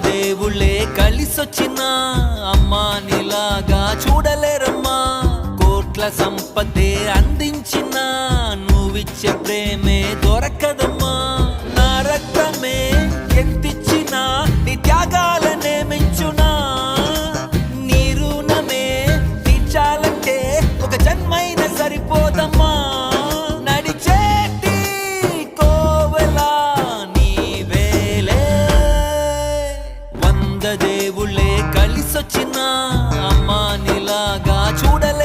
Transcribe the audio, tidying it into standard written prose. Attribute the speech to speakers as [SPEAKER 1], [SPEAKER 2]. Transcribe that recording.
[SPEAKER 1] దేవుళ్ళే కలిసొచ్చినా అమ్మా నీలాగా చూడలేరమ్మా. కోట్ల సంపదే అందించిన నువ్విచ్చే ప్రేమే దొరకదమ్మా. నా రక్తమే ఎంతిచ్చినా నీ త్యాగాలనే మెంచునా. నీ రుణమే తీర్చాలంటే ఒక జన్మైనా సరిపోదమ్మా. నడిచేటి కోవెలా నీవేలే. 100 దేవుళ్ళే కలిసొచ్చినా అమ్మా నీలాగా చూడలే